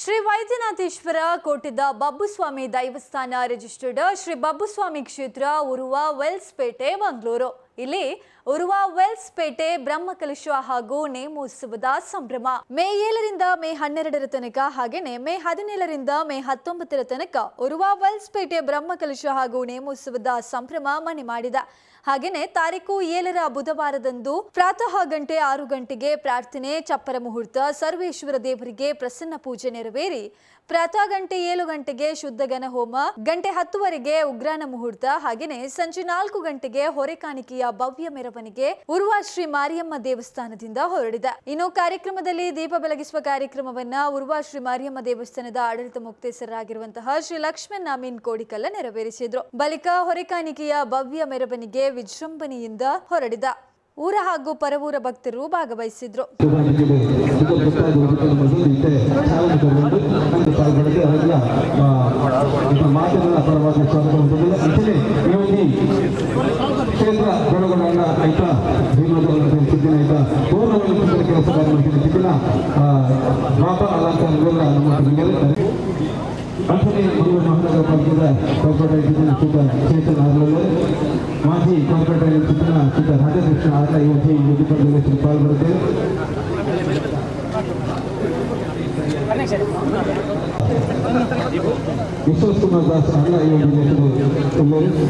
Shri Vaidyanatheshwara ಕೋಟೆದ Babbuswami ದೈವಸ್ಥಾನ registered Shri Babbuswami ಕ್ಷೇತ್ರ ಉರುವ ವೆಲ್ಸ್ಪೇಟೆ ಮಂಗಳೂರು. ಇಲ್ಲಿ ಉರುವ ವೆಲ್ಸ್ಪೇಟೆ ಬ್ರಹ್ಮಕಲಶ ಹಾಗೂ ನೇಮೋತ್ಸವದ ಸಂಭ್ರಮ ಮೇ 7ರಿಂದ ಮೇ 12ರ ತನಕ ಹಾಗೇನೆ ಮೇ 17ರಿಂದ ಮೇ 19ರ ತನಕ ಉರುವ ವೆಲ್ಸ್ಪೇಟೆ ಬ್ರಹ್ಮಕಲಶ ಹಾಗೂ ನೇಮೋತ್ಸವದ ಸಂಭ್ರಮ ಮನೆ ಮಾಡಿದೆ. ಹಾಗೇನೆ ತಾರೀಕು 7ರ ಬುಧವಾರದಂದು ಪ್ರಾತಃ ಗಂಟೆ 6 ಗಂಟೆಗೆ ಪ್ರಾರ್ಥನೆ, ಚಪ್ಪರ ಮುಹೂರ್ತ, ಸರ್ವೇಶ್ವರ ದೇವರಿಗೆ ಪ್ರಸನ್ನ ಪೂಜೆ ನೆರವೇರಿ ಪ್ರಾತಃ ಗಂಟೆ 7 ಗಂಟೆಗೆ ಶುದ್ಧಗನ ಹೋಮ, ಗಂಟೆ 10ವರೆಗೆ ಉಗ್ರಾಣ ಮುಹೂರ್ತ, ಹಾಗೇನೆ ಸಂಜೆ 4 ಗಂಟೆಗೆ ಹೊರೆಕಾಣಿಕೆಯ ಭವ್ಯ ಮೆರವಣಿಗೆ ಉರುವ ಶ್ರೀ ಮಾರಿಯಮ್ಮ ದೇವಸ್ಥಾನದಿಂದ ಹೊರಡಿದೆ. ಇನ್ನು ಕಾರ್ಯಕ್ರಮದಲ್ಲಿ ದೀಪ ಬೆಳಗಿಸುವ ಕಾರ್ಯಕ್ರಮವನ್ನ ಉರುವ ಶ್ರೀ ಮಾರಿಯಮ್ಮ ದೇವಸ್ಥಾನದ ಆಡಳಿತ ಮುಕ್ತೇಸರಾಗಿರುವಂತಹ ಶ್ರೀ ಲಕ್ಷ್ಮಣ್ ನಾಮೀನ್ ಕೋಡಿಕಲ್ಲ ನೆರವೇರಿಸಿದ್ರು. ಬಳಿಕ ಹೊರೆಕಾಣಿಕೆಯ ಭವ್ಯ ಮೆರವಣಿಗೆ ವಿಜೃಂಭಣೆಯಿಂದ ಹೊರಡಿದ. ಊರ ಹಾಗೂ ಪರವೂರ ಭಕ್ತರು ಭಾಗವಹಿಸಿದ್ರು. ಮಹಾನಗರ ಪಾಲಿಕೆಯ ಕಾರ್ಪೊರೇಟರ್ ಮಾಜಿ ಕಾರ್ಪೊರೇಟರ್ ಚಿತ್ರ ರಾಧಾಕೃಷ್ಣ ಆರ್ಲ ಇವತ್ತು ಈ ವೇದಿಕೆಯಲ್ಲಿ ಪಾಲ್ಗೊಳ್ಳುತ್ತೇವೆ. ವಿಶ್ವಾಸ್ ಕುಮಾರ್ ದಾಸ್ ಆರ್ಲ ಈ ನಮ್ಮ ಮಲ್ಲಬಿಗೆ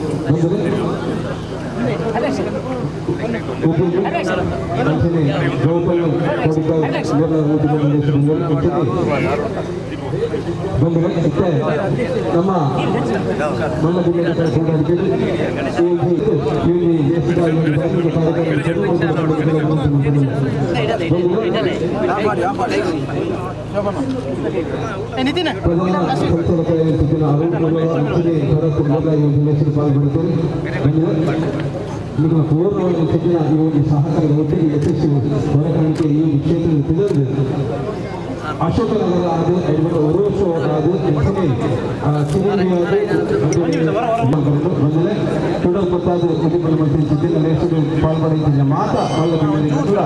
ನಿಮ್ಮ ಪೂರ್ಣವಾಗಿ ಹೆಚ್ಚಿನ ಈ ಒಂದು ಸಹಕಾರದ ಒಟ್ಟಿಗೆ ಯಶಸ್ವಿ ಹೊರಕಾಣಿಕೆ ಈ ಕ್ಷೇತ್ರದಲ್ಲಿ ತಿಳಿದಿದೆ. ಅಶೋಕನಗರ ಅದು ಅದು ಬಂದರೆ ಟುಡಲ್ ಗೊತ್ತಾದ ಉದ್ಯಮ ಮಂತ್ರಿ ಸಿದ್ದರಾಮಯ್ಯ ಪಾಲ್ಗೊಳ್ಳುತ್ತಿದ್ದ ಮಾತ ಕೂಡ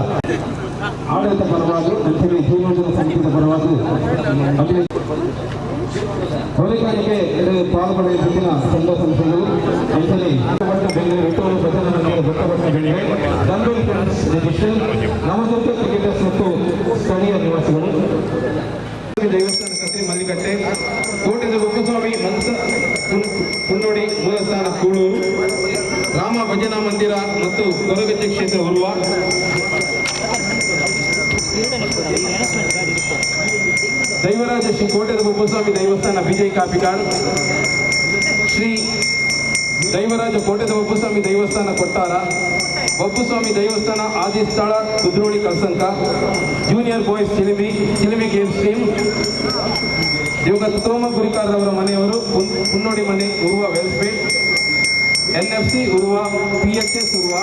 ಆಡಳಿತ ಪರವಾಗಿ ಅಂಚನೆ ಜೀವನೋದ್ಯಮ ಸಮಿತಿಯ ಪರವಾಗಿ ಹೊರೆಕಾಣಿಕೆ ಪಾಲ್ಗೊಳ್ಳುತ್ತಿದ್ದ ಸಂಘ ಸಂಸ್ಥೆಗಳು ಅಂಚನೆ ನವದುರ್ಗ ಕ್ರಿಕೆಟರ್ಸ್ ಮತ್ತು ಸ್ಥಳೀಯ ನಿವಾಸಿಗಳು ದೇವಸ್ಥಾನ ಕತ್ರಿ ಮಲ್ಲಿಕಟ್ಟೆ, ಕೋಟೆದ ಬೊಪ್ಪಸ್ವಾಮಿ ಕುನ್ನೋಡಿ ಮೂಲಸ್ಥಾನ ಕೂಳೂರು, ರಾಮ ಭಜನಾ ಮಂದಿರ ಮತ್ತು ಕೊರಗಜ್ಜೆ ಕ್ಷೇತ್ರ ಉರುವ, ದೈವರಾಜ ಶ್ರೀ ಕೋಟೆದ ಬೊಪ್ಪಸ್ವಾಮಿ ದೇವಸ್ಥಾನ ವಿಜಯ್ ಕಾಪಿಕಾಡ್, ಶ್ರೀ ದೈವರಾಜ ಕೋಟೆದ ಬೊಪ್ಪಸ್ವಾಮಿ ದೇವಸ್ಥಾನ ಕೊಟ್ಟಾರ, ಬೊಪ್ಪಸ್ವಾಮಿ ದೇವಸ್ಥಾನ ಆದಿಸ್ಥಳ Kudroli Kalsanka, junior boys Chilimi games team, ದಿವಂಗತ ತೋಮ ಗುರಿಕಾರರವರ ಮನೆಯವರು ಕುನ್ನೋಡಿ ಮನೆ ಉರುವ ವೆಲ್ಸ್ಪೇಟ್, NFC ಉರುವ, PHS ಉರುವ,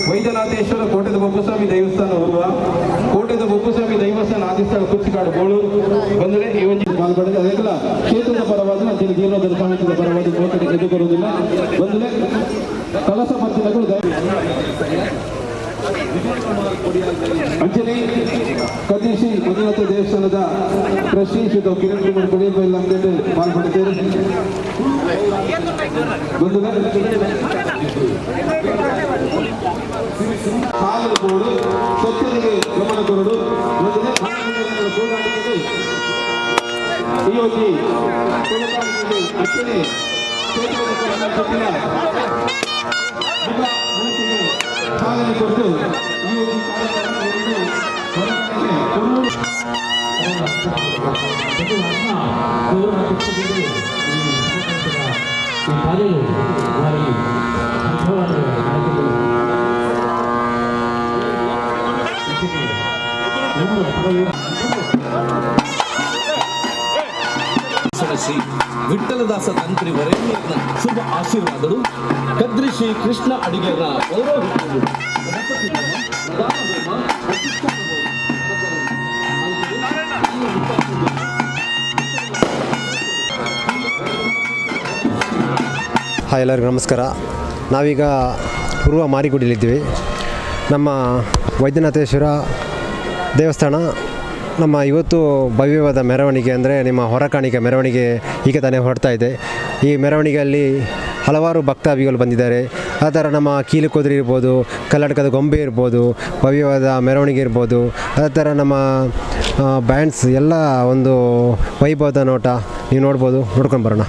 ವೈದ್ಯನಾಥೇಶ್ವರ ಕೋಟೆದ ಬೊಪ್ಪಸ್ವಾಮಿ ದೇವಸ್ಥಾನ ಉರುವ, ಕೋಟೆದ ಬೊಪ್ಪಸ್ವಾಮಿ ದೇವಸ್ಥಾನ ಆದಿಸ್ಥಳ ಕುಚ್ಚಿಕಾಡು ಗೋಳೂರು ಬಂದರೆ ಈ ಒಂದು ಪಾಲ್ಗೊಂಡಿದೆ. ಅದಕ್ಕೆಲ್ಲ ಕ್ಷೇತ್ರದ ಪರವಾಗಿ ಅಂತಿನ ಜೀವನೋದ್ಯಮ ಸಮಿತಿಯ ಪರವಾಗಿ ಕೋಟೆಗೆ ಎದುರುಬರುವುದಿಲ್ಲ. ಬಂದರೆ ಕಲಸ ಪಂಚನಗಳು ಅಂಚನೆ ಕದಿಶಿ ಮಂಜುನಾಥ ದೇವಸ್ಥಾನದ ಟ್ರಸ್ಟಿ ಶ್ರೀ ಕಿರಣ್ ಕುಮಾರ್ ಕೊಡಿಯಲ್ಲ ಅಂತೇಳಿ ಪಾಲ್ಗೊಂಡಿದ್ದೇವೆ. ಸಾಲುಗೋಡು ಸ್ವಚ್ಛತೆಗೆ ಗಮನ ಕೊರಡು ಯೋಜಿ ಅಂಚನೆ ಸಾಲನೆ ಕೊಟ್ಟು ಶ್ರೀ ವಿಠಲದಾಸ ತಂತ್ರಿ ವರೇಣ್ಯನ ಶುಭ ಆಶೀರ್ವಾದಗಳು ಕದ್ರಿ ಶ್ರೀ ಕೃಷ್ಣ ಅಡಿಗೆರ ಹಾಯ್, ಎಲ್ಲರಿಗೂ ನಮಸ್ಕಾರ. ನಾವೀಗ ಪೂರ್ವ ಮಾರಿಗುಡಿಯಲ್ಲಿದ್ದೀವಿ. ನಮ್ಮ ವೈದ್ಯನಾಥೇಶ್ವರ ದೇವಸ್ಥಾನ ನಮ್ಮ ಇವತ್ತು ಭವ್ಯವಾದ ಮೆರವಣಿಗೆ ಅಂದರೆ ನಿಮ್ಮ ಹೊರಕಾಣಿಕೆ ಮೆರವಣಿಗೆ ಈಗ ತಾನೇ ಹೊರಡ್ತಾ ಇದೆ. ಈ ಮೆರವಣಿಗೆಯಲ್ಲಿ ಹಲವಾರು ಭಕ್ತಾಭಿಗಳು ಬಂದಿದ್ದಾರೆ. ಆ ಥರ ನಮ್ಮ ಕೀಲುಕುದುರೆ ಇರ್ಬೋದು, ಕಲ್ಲಡ್ಕದ ಗೊಂಬೆ ಇರ್ಬೋದು, ಭವ್ಯವಾದ ಮೆರವಣಿಗೆ ಇರ್ಬೋದು, ಅದೇ ಥರ ನಮ್ಮ ಬ್ಯಾಂಡ್ಸ್ ಎಲ್ಲ ಒಂದು ವೈಭವದ ನೋಟ ನೀವು ನೋಡ್ಕೊಂಡು ಬರೋಣ.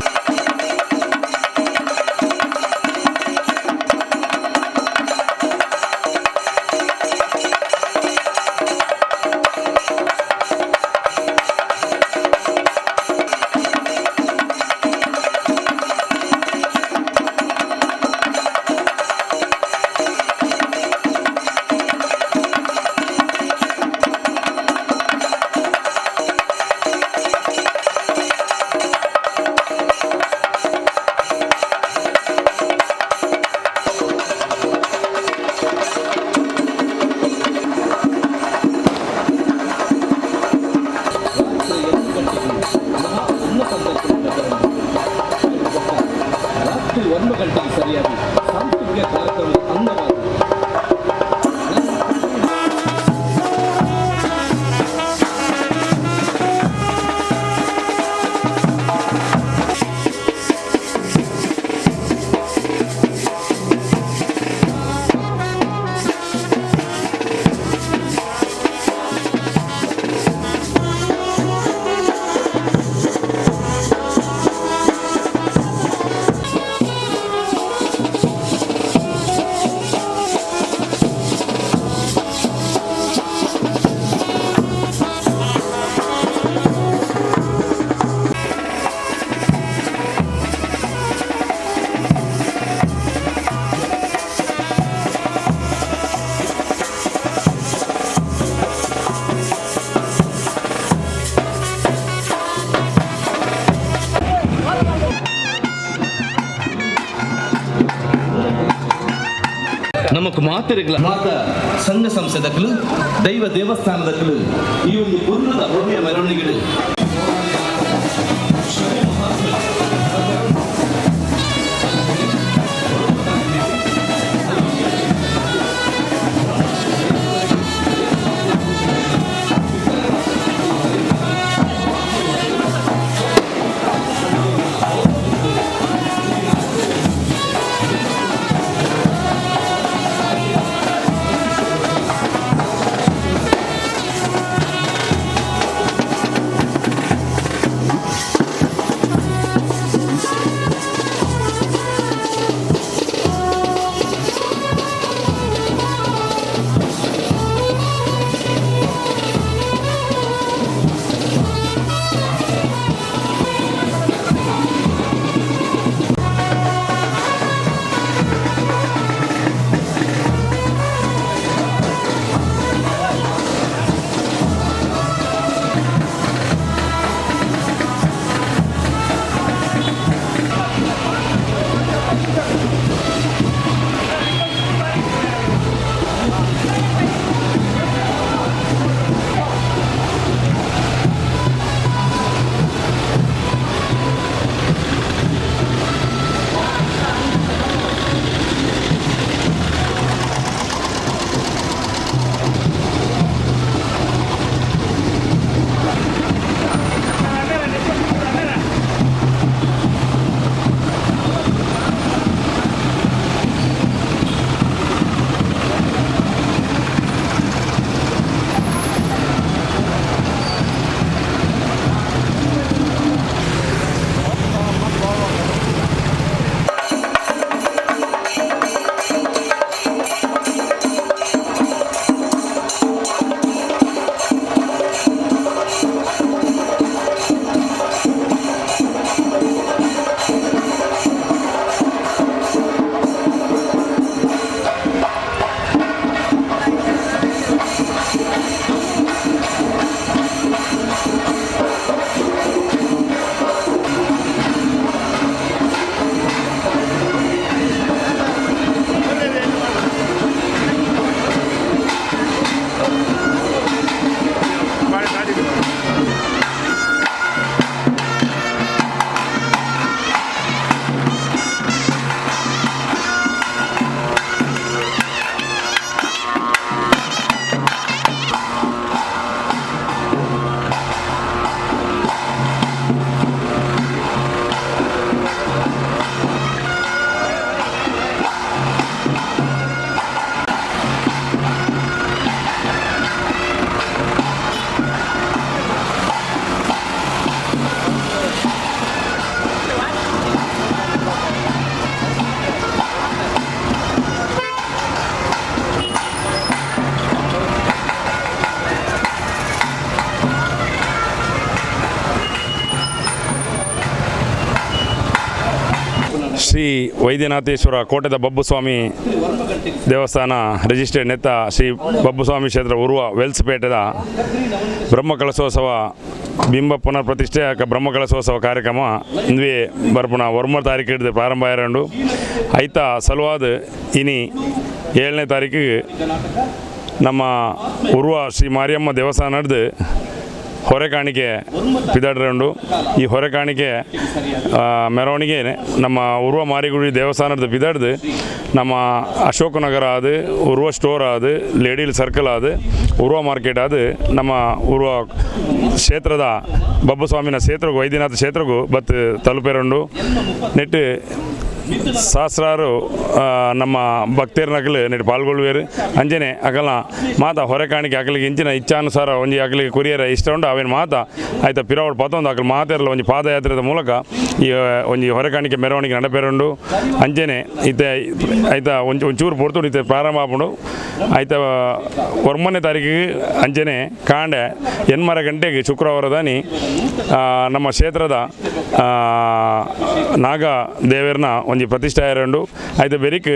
ರಾತ್ರಿ 1 ಗಂಟೆಗೆ ಸರಿಯಾಗಿ ಸಾಂಸ್ಕೃತಿಕ ಕಾರ್ಯಕ್ರಮ ಅಂಗವಾಗಿ ನಮ್ಮ ಮಾತೆರೆಗಳ ಮಾತ ಸಂಘ ಸಂಸ್ಥೆದಕ್ಕಲು ದೈವ ದೇವಸ್ಥಾನದಕ್ಕಲು ಈ ಒಂದು ಪೂರ್ಣದ ಭವ್ಯ ಮೆರವಣಿಗೆಗಳು ಶ್ರೀ ವೈದ್ಯನಾಥೇಶ್ವರ ಕೋಟೆದ ಬಬ್ಬುಸ್ವಾಮಿ ದೇವಸ್ಥಾನ ರಿಜಿಸ್ಟರ್ಡ್ ನೆತ್ತ ಶ್ರೀ ಬಬ್ಬುಸ್ವಾಮಿ ಕ್ಷೇತ್ರ ಉರುವ ವೆಲ್ಸ್ಪೇಟೆದ ಬ್ರಹ್ಮಕಲಶೋತ್ಸವ ಬಿಂಬ ಪುನರ್ ಪ್ರತಿಷ್ಠೆ ಬ್ರಹ್ಮಕಲಶೋತ್ಸವ ಕಾರ್ಯಕ್ರಮ ಇಂದುವೆ ಬರ್ಪುನ 1 ತಾರೀಕು ಹಿಡಿದು ಪ್ರಾರಂಭ ಆಯರಂಡು ಐತ ಸಲುವಾದ ಇನಿ 7ನೇ ತಾರೀಕಿಗೆ ನಮ್ಮ ಉರುವ ಶ್ರೀ ಮಾರಿಯಮ್ಮ ದೇವಸ್ಥಾನ ನಡೆದು ಹೊರೆಕಾಣಿಕೆ ಪಿದಾಡ್ರಂಡು ಈ ಹೊರೆಕಾಣಿಕೆ ಮೆರವಣಿಗೆ ನಮ್ಮ ಉರ್ವ ಮಾರಿಗುಡಿ ದೇವಸ್ಥಾನದ ಪಿದಾಡ್ದು ನಮ್ಮ ಅಶೋಕ್ ನಗರ ಅದು ಉರ್ವ ಸ್ಟೋರ್ ಅದು ಲೇಡಿಲ್ ಸರ್ಕಲ್ ಅದು ಉರ್ವ ಮಾರ್ಕೆಟ್ ಅದು ನಮ್ಮ ಉರ್ವ ಕ್ಷೇತ್ರದ ಬಬ್ಬುಸ್ವಾಮಿನ ಕ್ಷೇತ್ರಗೂ ವೈದ್ಯನಾಥ ಕ್ಷೇತ್ರಗೂ ಬತ್ತು ತಲುಪೇರಂಡು ನೆಟ್ಟು ಸಹಸ್ರಾರು ನಮ್ಮ ಭಕ್ತೇರ ನಕಲು ನೆಟ್ಟು ಪಾಲ್ಗೊಳ್ಳುವೇರು ಅಂಜನೆ ಅಕಲ ಮಾತ ಹೊರೆಕಾಣಿಕೆ ಅಕಲಿಗೆ ಇಂಚಿನ ಇಚ್ಛಾನುಸಾರ ಒಂಜಿ ಅಕಲಿಗೆ ಕುರಿಯರ ಇಷ್ಟ ಉಂಟು ಅವೇನು ಮಾತ ಆಯ್ತಾ ಪಿರಾವಡ್ ಪತ್ತೊಂದು ಅಕಲು ಮಾತೆರಲ್ಲ ಒಂಜಿ ಪಾದಯಾತ್ರೆದ ಮೂಲಕ ಈ ಒಂಜಿ ಹೊರೆಕಾಣಿಕೆ ಮೆರವಣಿಗೆ ನಡಪೇರುಂಡು ಅಂಜನೆ ಇತ್ತೆ ಆಯ್ತಾ ಒಂಚೂರು ಪೊರ್ತುಡು ಇತ್ತೆ ಪ್ರಾರಂಭ ಆಪುಂಡು ಆಯ್ತಾ 1ನೇ ತಾರೀಕಿಗೆ ಅಂಜನೆ ಕಾಂಡೆ 8:30 ಗಂಟೆಗೆ ಶುಕ್ರವಾರದಾನಿ ನಮ್ಮ ಕ್ಷೇತ್ರದ ನಾಗ ದೇವರನ್ನ ಒಂಜಿ ಪ್ರತಿಷ್ಠೆ ಆಯರಂಡು ಆಯ್ತು ಬೆರಿಕ್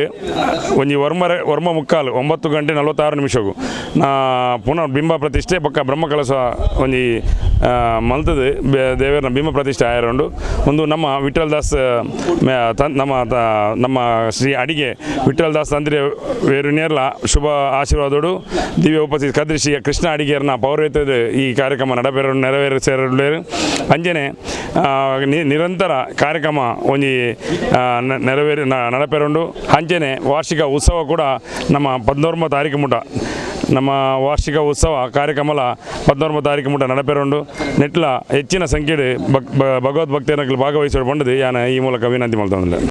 ಒಂಜಿ ವರ್ಮ ಮುಕ್ಕಾಲು 9 ಗಂಟೆ 46 ನಿಮಿಷಕ್ಕೂ ಪುನಃ ಬಿಂಬ ಪ್ರತಿಷ್ಠೆ ಪಕ್ಕ ಬ್ರಹ್ಮಕಲಶ ಒಂಜಿ ಮಲ್ತದು ದೇವರನ್ನ ಬಿಂಬ ಪ್ರತಿಷ್ಠೆ ಆಯರಂಡು ಒಂದು ನಮ್ಮ ವಿಠ್ಠಲ್ ದಾಸ್ ನಮ್ಮ ಶ್ರೀ ಅಡಿಗೆ ವಿಠ್ಠಲ್ ದಾಸ್ ತಂತ್ರಿ ವೇರುನೇರ್ಲ ಶುಭ ಆಶೀರ್ವಾದೋಡು ದಿವ್ಯ ಉಪಸ್ಥಿತಿ ಕದ್ರಿ ಶ್ರೀ ಕೃಷ್ಣ ಅಡಿಗೆಯರ್ನ ಪೌರೋಹಿತ್ಯದ ಈ ಕಾರ್ಯಕ್ರಮ ನೆರವೇರಿಸೇರು ಅಂಜನೆ ನಿರಂತರ ಕಾರ್ಯಕ್ರಮ ಒಂಜಿ ನಡಪೇರುಂಡು ಅಂಚನೆ ವಾರ್ಷಿಕ ಉತ್ಸವ ಕೂಡ ನಮ್ಮ 19 ತಾರೀಕು ಮುಟ ನಮ್ಮ ವಾರ್ಷಿಕ ಉತ್ಸವ ಕಾರ್ಯಕ್ರಮ 19 ತಾರೀಕು ಮುಟ ನಡಪೇರುಂಡು ನೆಟ್ಲ ಹೆಚ್ಚಿನ ಸಂಖ್ಯೆಡು ಭಗವದ್ಭಕ್ತರನ್ನು ಭಾಗವಹಿಸಿಕೊಂಡು ಬಂದದ್ದು ಯಾನ ಈ ಮೂಲಕ ವಿನಂತಿ ಮಾಡ್ತಾ